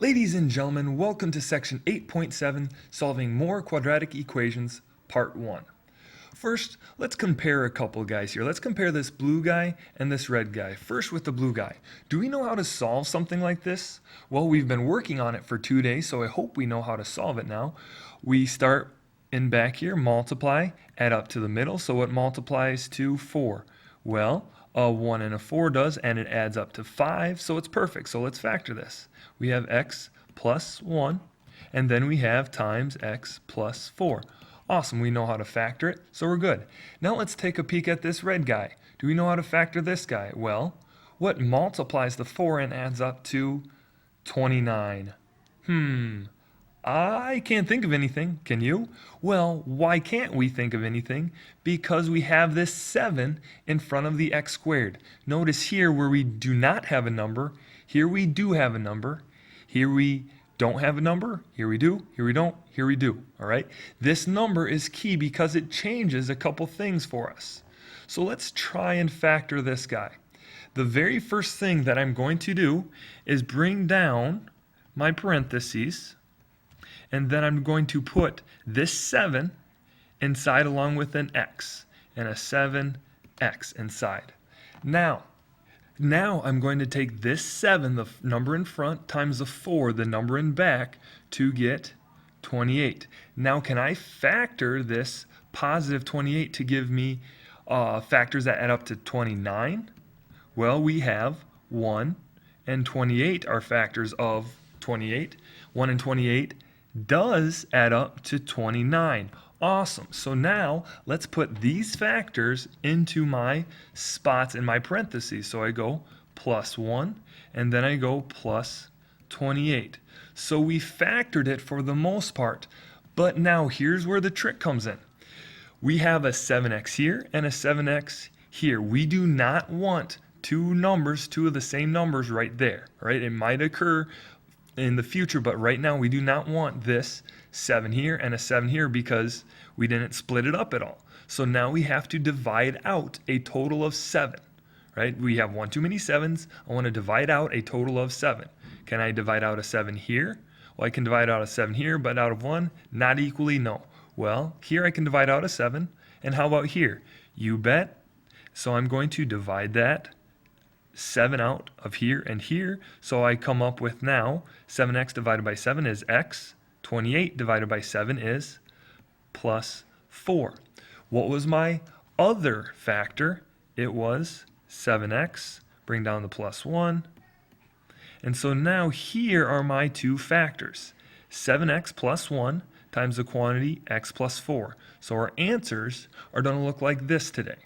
Ladies and gentlemen, welcome to section 8.7, Solving More Quadratic Equations, Part 1. First, let's compare a couple guys here. Let's compare this blue guy and this red guy. First with the blue guy. Do we know how to solve something like this? Well, we've been working on it for 2 days, so I hope we know how to solve it now. We start in back here, multiply, add up to the middle. So what multiplies to 4? Well, a 1 and a 4 does, and it adds up to 5, so it's perfect. So let's factor this. We have x plus 1, and then we have times x plus 4. Awesome, we know how to factor it, so we're good. Now let's take a peek at this red guy. Do we know how to factor this guy? Well, what multiplies the 4 and adds up to 29? I can't think of anything. Can you? Well, why can't we think of anything? Because we have this 7 in front of the x squared. Notice here where we do not have a number, here we do have a number. Here we don't have a number, here we do, here we don't, here we do. All right? This number is key because it changes a couple things for us. So let's try and factor this guy. The very first thing that I'm going to do is bring down my parentheses, and then I'm going to put this 7 inside along with an x, and a 7x inside. Now I'm going to take this 7, the number in front, times the 4, the number in back, to get 28. Now can I factor this positive 28 to give me factors that add up to 29? Well, we have 1 and 28 are factors of 28. 1 and 28 does add up to 29. Awesome. So now let's put these factors into my spots in my parentheses. So I go plus 1 and then I go plus 28. So we factored it for the most part. But now here's where the trick comes in. We have a 7x here and a 7x here. We do not want two of the same numbers right there. Right? It might occur in the future, but right now we do not want this 7 here and a 7 here because we didn't split it up at all. So now we have to divide out a total of 7, right? We have one too many 7s. I want to divide out a total of 7. Can I divide out a 7 here? Well, I can divide out a 7 here, but out of 1, not equally, no. Well, here I can divide out a 7, and how about here? You bet. So I'm going to divide that 7 out of here and here, so I come up with now 7x divided by 7 is x, 28 divided by 7 is plus 4. What was my other factor? It was 7x, bring down the plus 1, and so now here are my two factors, 7x plus 1 times the quantity x plus 4. So our answers are going to look like this today.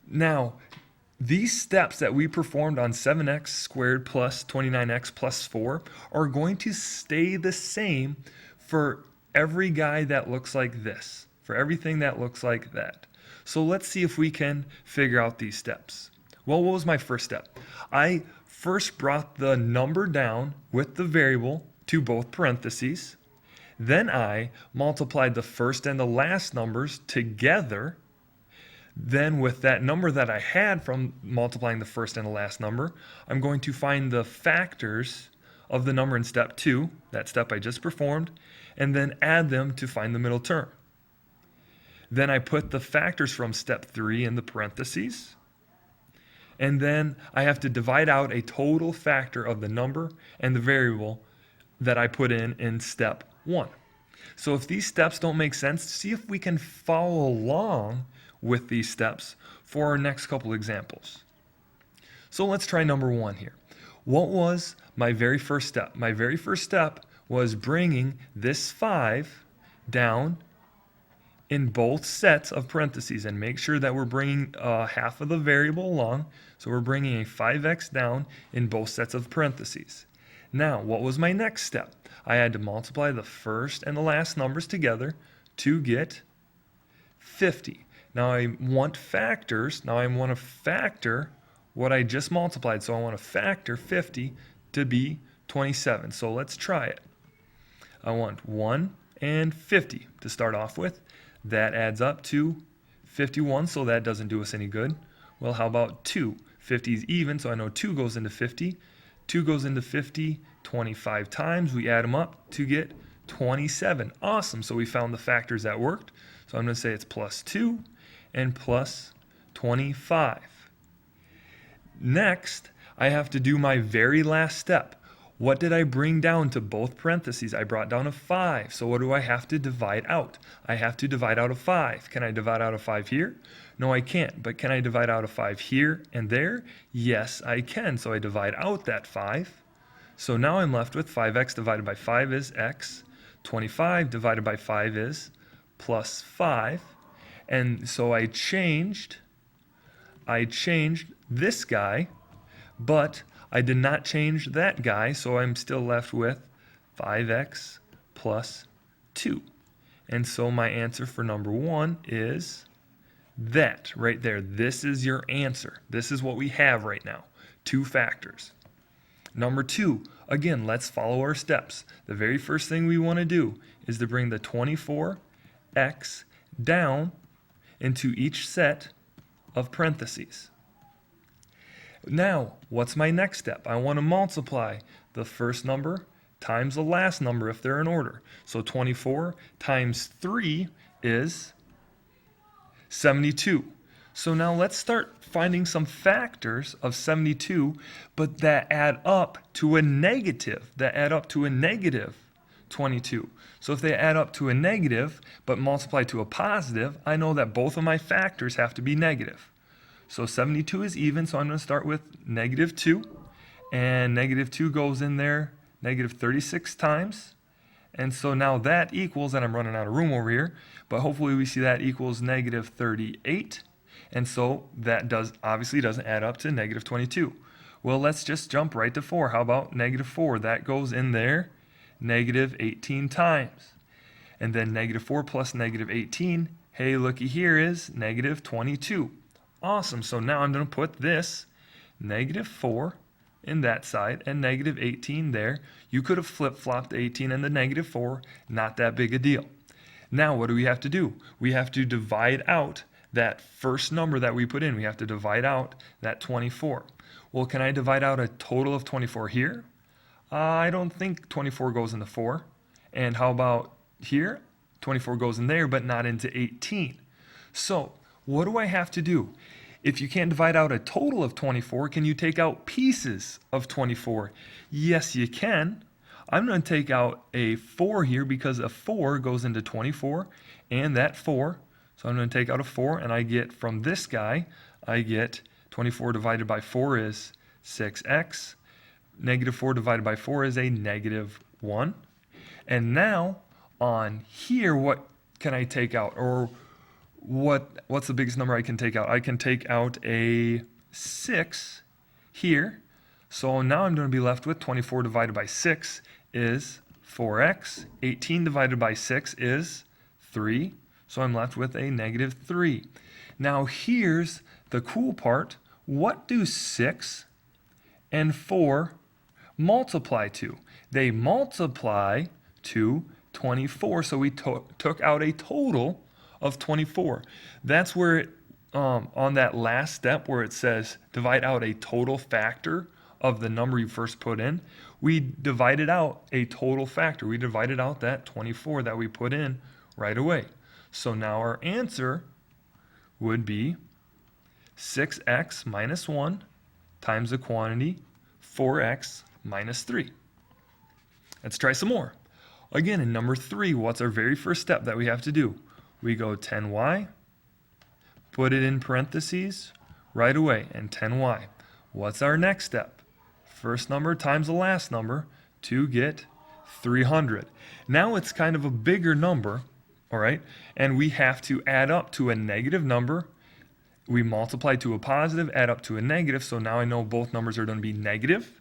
Now, these steps that we performed on 7x squared plus 29x plus 4 are going to stay the same for every guy that looks like this, for everything that looks like that. So let's see if we can figure out these steps. Well, what was my first step? I first brought the number down with the variable to both parentheses. Then I multiplied the first and the last numbers together. Then with that number that I had from multiplying the first and the last number, I'm going to find the factors of the number in step 2, that step I just performed, and then add them to find the middle term. Then I put the factors from step 3 in the parentheses, and then I have to divide out a total factor of the number and the variable that I put in step 1. So if these steps don't make sense, see if we can follow along with these steps for our next couple examples. So let's try number 1 here. What was my very first step? My very first step was bringing this 5 down in both sets of parentheses, and make sure that we're bringing half of the variable along. So we're bringing a 5x down in both sets of parentheses. Now, what was my next step? I had to multiply the first and the last numbers together to get 50. Now I want factors. Now I want to factor what I just multiplied. So I want to factor 50 to be 27. So let's try it. I want 1 and 50 to start off with. That adds up to 51, so that doesn't do us any good. Well, how about 2? 50 is even, so I know 2 goes into 50. 2 goes into 50 25 times. We add them up to get 27. Awesome. So we found the factors that worked. So I'm going to say it's plus 2 and plus 25. Next, I have to do my very last step. What did I bring down to both parentheses? I brought down a 5. So what do I have to divide out? I have to divide out a 5. Can I divide out a 5 here? No, I can't. But can I divide out a 5 here and there? Yes, I can. So I divide out that 5. So now I'm left with 5x divided by 5 is x. 25 divided by 5 is plus 5. And so I changed this guy, but I did not change that guy, so I'm still left with 5x plus 2. And so my answer for number 1 is that right there. This is your answer. This is what we have right now. 2 factors. Number 2, again, let's follow our steps. The very first thing we want to do is to bring the 24x down into each set of parentheses. Now, what's my next step? I want to multiply the first number times the last number if they're in order. So 24 times 3 is 72. So now let's start finding some factors of 72, but that add up to a negative, 22. So if they add up to a negative, but multiply to a positive, I know that both of my factors have to be negative. So 72 is even, so I'm going to start with negative 2. And negative 2 goes in there negative 36 times. And so now that equals, and I'm running out of room over here, but hopefully we see that equals negative 38. And so that obviously doesn't add up to negative 22. Well, let's just jump right to 4. How about negative 4? That goes in there negative 18 times. And then negative 4 plus negative 18, hey, looky here, is negative 22. Awesome. So now I'm going to put this negative 4 in that side and negative 18 there. You could have flip-flopped the 18 and the negative 4. Not that big a deal. Now what do we have to do? We have to divide out that first number that we put in. We have to divide out that 24. Well, can I divide out a total of 24 here? I don't think 24 goes into 4. And how about here? 24 goes in there, but not into 18. So what do I have to do? If you can't divide out a total of 24, can you take out pieces of 24? Yes, you can. I'm going to take out a 4 here because a 4 goes into 24, and that 4. So I'm going to take out a 4, and I get from this guy, I get 24 divided by 4 is 6x. Negative 4 divided by 4 is a negative 1. And now on here, what can I take out? Or what's the biggest number I can take out? I can take out a 6 here. So now I'm going to be left with 24 divided by 6 is 4x. 18 divided by 6 is 3. So I'm left with a negative 3. Now here's the cool part. What do 6 and 4 multiply to? They multiply to 24. So we took out a total of 24. That's where on that last step where it says divide out a total factor of the number you first put in, we divided out a total factor. We divided out that 24 that we put in right away. So now our answer would be 6x minus 1 times the quantity 4x minus 3. Let's try some more. Again, in number 3, what's our very first step that we have to do? We go 10y, put it in parentheses right away, and 10y. What's our next step? First number times the last number to get 300. Now it's kind of a bigger number, all right? And we have to add up to a negative number. We multiply to a positive, add up to a negative, so now I know both numbers are going to be negative.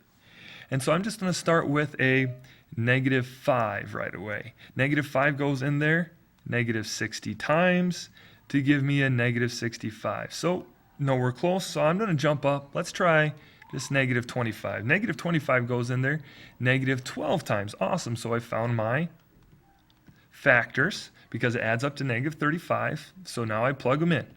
And so I'm just going to start with a negative 5 right away. Negative 5 goes in there negative 60 times to give me a negative 65. So no, we're close, so I'm going to jump up. Let's try just negative 25. Negative 25 goes in there negative 12 times. Awesome, so I found my factors because it adds up to negative 35. So now I plug them in.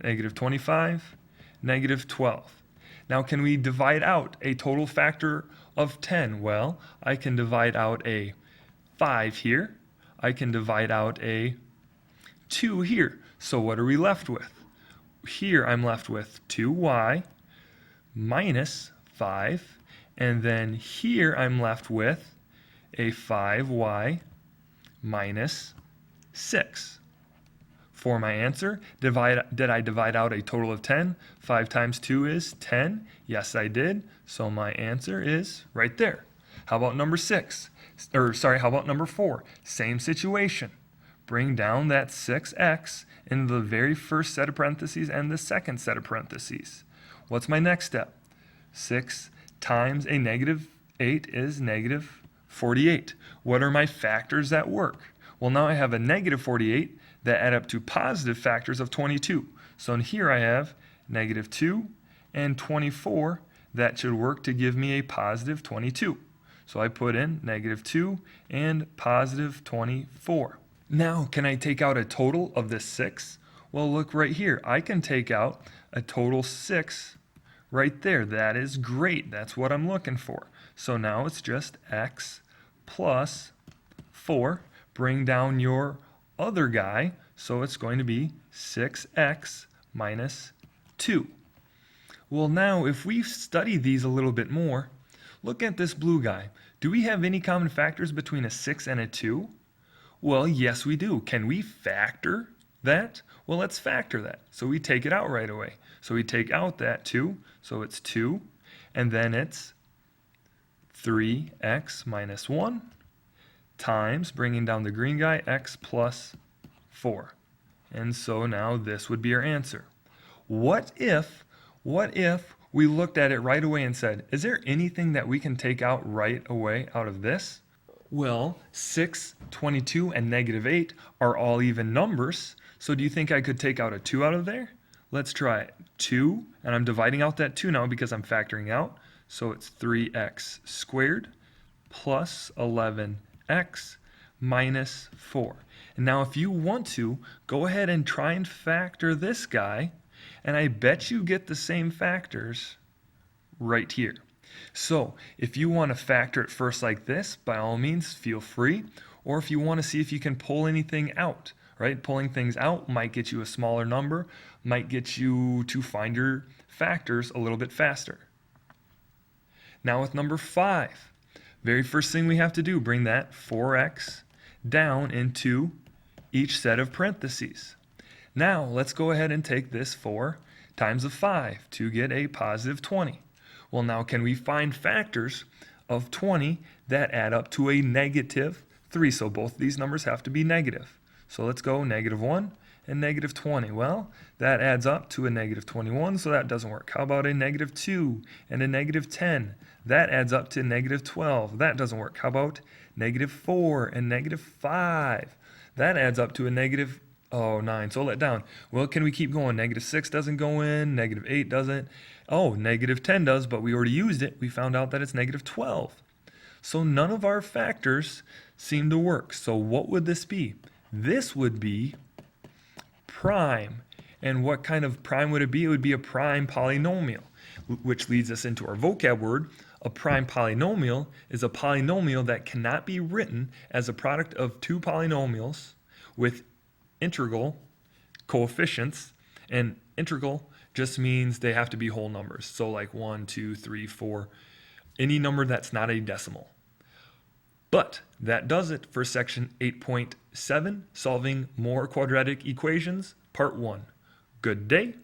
Negative 25, negative 12. Now can we divide out a total factor of 10? Well, I can divide out a 5 here. I can divide out a 2 here. So what are we left with? Here I'm left with 2y minus 5. And then here I'm left with a 5y minus 6. For my answer, did I divide out a total of 10? 5 times 2 is 10. Yes, I did. So my answer is right there. How about number 6? How about number 4? Same situation. Bring down that 6x into the very first set of parentheses and the second set of parentheses. What's my next step? 6 times a negative 8 is negative 48. What are my factors that work? Well, now I have a negative 48 that add up to positive factors of 22. So in here I have negative 2 and 24. That should work to give me a positive 22. So I put in negative 2 and positive 24. Now, can I take out a total of this 6? Well, look right here. I can take out a total 6 right there. That is great. That's what I'm looking for. So now it's just x plus 4. Bring down your other guy, so it's going to be 6x minus 2. Well, now if we study these a little bit more, look at this blue guy. Do we have any common factors between a 6 and a 2? Well, yes, we do. Can we factor that? Well, let's factor that. So we take it out right away. So we take out that 2, so it's 2, and then it's 3x minus 1 times, bringing down the green guy, x plus 4. And so now this would be our answer. What if we looked at it right away and said, is there anything that we can take out right away out of this? Well, 6, 22, and negative 8 are all even numbers. So do you think I could take out a 2 out of there? Let's try it. 2, and I'm dividing out that 2 now because I'm factoring out. So it's 3x squared plus 11x minus 4. And now if you want to, go ahead and try and factor this guy, and I bet you get the same factors right here. So if you want to factor it first like this, by all means, feel free. Or if you want to see if you can pull anything out, right? Pulling things out might get you a smaller number, might get you to find your factors a little bit faster. Now with number 5, very first thing we have to do, bring that 4x down into each set of parentheses. Now let's go ahead and take this 4 times the 5 to get a positive 20. Well, now can we find factors of 20 that add up to a negative 3? So both these numbers have to be negative. So let's go negative 1 and negative 20. Well, that adds up to a negative 21, so that doesn't work. How about a negative 2 and a negative 10? That adds up to negative 12. That doesn't work. How about negative 4 and negative 5? That adds up to a negative 9. So let down. Well, can we keep going? Negative 6 doesn't go in. Negative 8 doesn't. Oh, negative 10 does, but we already used it. We found out that it's negative 12. So none of our factors seem to work. So what would this be? This would be prime. And what kind of prime would it be? It would be a prime polynomial, which leads us into our vocab word. A prime polynomial is a polynomial that cannot be written as a product of two polynomials with integral coefficients. And integral just means they have to be whole numbers. So like 1, 2, 3, 4, any number that's not a decimal. But that does it for section 8.7, solving more quadratic equations, part 1. Good day.